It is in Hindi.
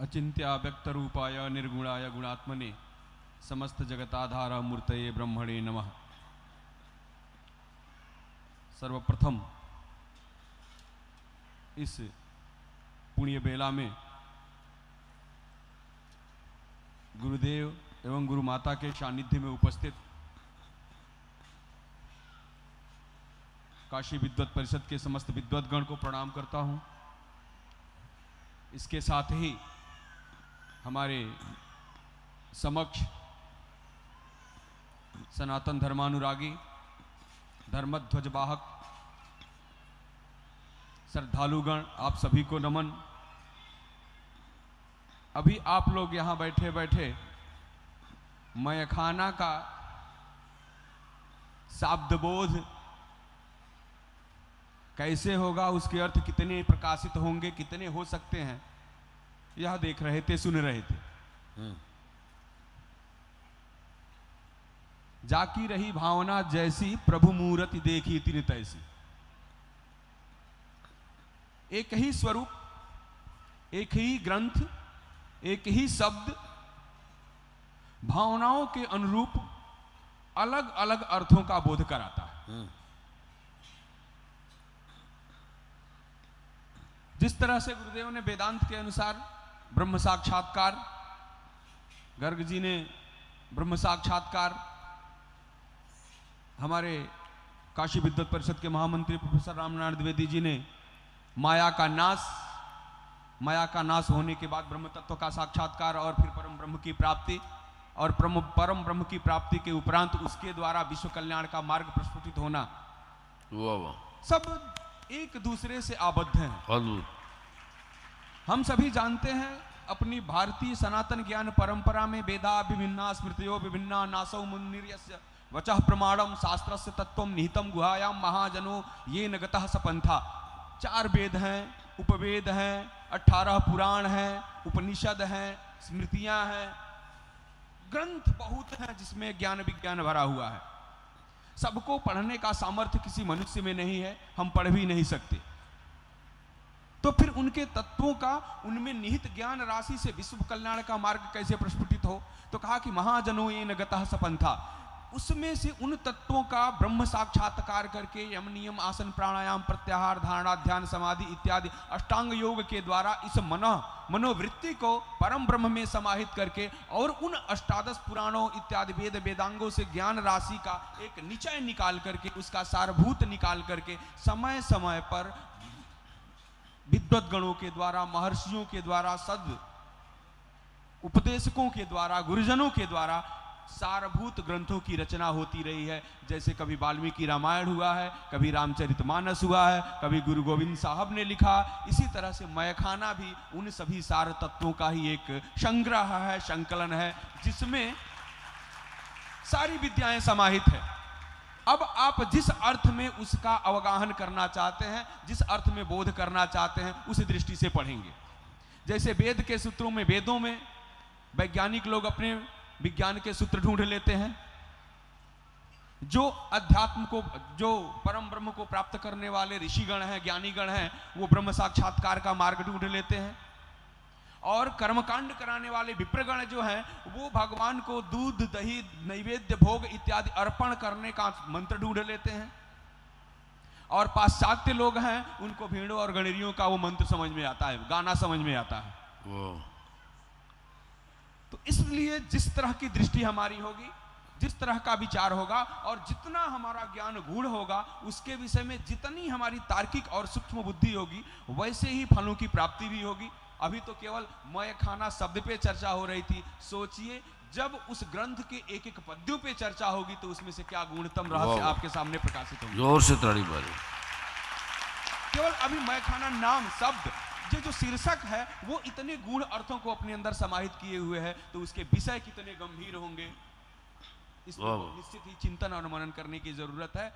अचिंत्या व्यक्त रूपाय निर्गुणाय गुणात्मने समस्त जगताधार मूर्तये ब्रह्मणे नमः। सर्वप्रथम इस पुण्य बेला में गुरुदेव एवं गुरु माता के सानिध्य में उपस्थित काशी विद्वत परिषद के समस्त विद्वतगण को प्रणाम करता हूं। इसके साथ ही हमारे समक्ष सनातन धर्मानुरागी धर्मध्वज वाहक श्रद्धालुगण, आप सभी को नमन। अभी आप लोग यहां बैठे बैठे मयखाना का शाब्दबोध कैसे होगा, उसके अर्थ कितने प्रकाशित होंगे, कितने हो सकते हैं, यह देख रहे थे, सुन रहे थे। जाकी रही भावना जैसी प्रभु मूर्ति देखी तिन तैसी। एक ही स्वरूप, एक ही ग्रंथ, एक ही शब्द भावनाओं के अनुरूप अलग अलग अर्थों का बोध कराता है। जिस तरह से गुरुदेव ने वेदांत के अनुसार ब्रह्म साक्षात्कार, गर्ग जी ने ब्रह्म साक्षात्कार, हमारे काशी विद्वत परिषद के महामंत्री प्रोफेसर रामनारायण द्विवेदी जी ने माया का नाश होने के बाद ब्रह्म तत्व का साक्षात्कार और फिर परम ब्रह्म की प्राप्ति, और परम ब्रह्म की प्राप्ति के उपरांत उसके द्वारा विश्व कल्याण का मार्ग प्रस्फुटित होना, सब एक दूसरे से आबद्ध हैं। हम सभी जानते हैं अपनी भारतीय सनातन ज्ञान परंपरा में वेदा विभिन्ना स्मृतियो विभिन्ना नासौ मुनिर्यस्य वचः प्रमाणम शास्त्रस्य तत्वम निहितम गुहायाम महाजनो ये न गतः सपंथा। 4 वेद हैं, उपवेद हैं, 18 पुराण हैं, उपनिषद हैं, स्मृतियां हैं, ग्रंथ बहुत हैं जिसमें ज्ञान विज्ञान भरा हुआ है। सबको पढ़ने का सामर्थ्य किसी मनुष्य में नहीं है, हम पढ़ भी नहीं सकते। तो फिर उनके तत्वों का, उनमें निहित ज्ञान राशि से विश्व कल्याण का मार्ग कैसे प्रस्फुटित हो? तो कहा कि महाजनो ये न गतः सपंथा। उसमें से उन तत्वों का ब्रह्म साक्षात्कार करके यम नियम आसन प्राणायाम प्रत्याहार धारणा ध्यान समाधि इत्यादि अष्टांग योग के द्वारा इस मनोवृत्ति को परम ब्रह्म में समाहित करके और उन अष्टादश पुराणों इत्यादि वेद वेदांगों से ज्ञान राशि का एक निचय निकाल करके, उसका सारभूत निकाल करके समय समय पर विद्वत गणों के द्वारा, महर्षियों के द्वारा, सद उपदेशकों के द्वारा, गुरुजनों के द्वारा सारभूत ग्रंथों की रचना होती रही है। जैसे कभी वाल्मीकि रामायण हुआ है, कभी रामचरितमानस हुआ है, कभी गुरु गोविंद साहब ने लिखा। इसी तरह से मयखाना भी उन सभी सार तत्वों का ही एक संग्रह है, संकलन है, जिसमें सारी विद्याएं समाहित है। अब आप जिस अर्थ में उसका अवगाहन करना चाहते हैं, जिस अर्थ में बोध करना चाहते हैं, उस दृष्टि से पढ़ेंगे। जैसे वेद के सूत्रों में, वेदों में वैज्ञानिक लोग अपने विज्ञान के सूत्र ढूंढ लेते हैं। जो अध्यात्म को, जो परम ब्रह्म को प्राप्त करने वाले ऋषिगण हैं, ज्ञानीगण हैं, वो ब्रह्म साक्षात्कार का मार्ग ढूंढ लेते हैं। और कर्मकांड कराने वाले विप्रगण जो हैं, वो भगवान को दूध दही नैवेद्य भोग इत्यादि अर्पण करने का मंत्र ढूंढ लेते हैं। और पाश्चात्य लोग हैं, उनको भेड़ों और गणेरियों का वो मंत्र समझ में आता है, गाना समझ में आता है। तो इसलिए जिस तरह की दृष्टि हमारी होगी, जिस तरह का विचार होगा और जितना हमारा ज्ञान गूढ़ होगा, उसके विषय में जितनी हमारी तार्किक और सूक्ष्म बुद्धि होगी, वैसे ही फलों की प्राप्ति भी होगी। अभी तो केवल मयखाना शब्द पे चर्चा हो रही थी। सोचिए जब उस ग्रंथ के एक एक पद्यों पे चर्चा होगी तो उसमें से क्या गुणतम रहस्य आपके सामने प्रकाशित होंगे। जोर से ताली मारो। केवल अभी मयखाना नाम शब्द, जो शीर्षक है, वो इतने गूढ़ अर्थों को अपने अंदर समाहित किए हुए है, तो उसके विषय कितने गंभीर होंगे, इस पर निश्चित ही चिंतन और मनन करने की जरूरत है।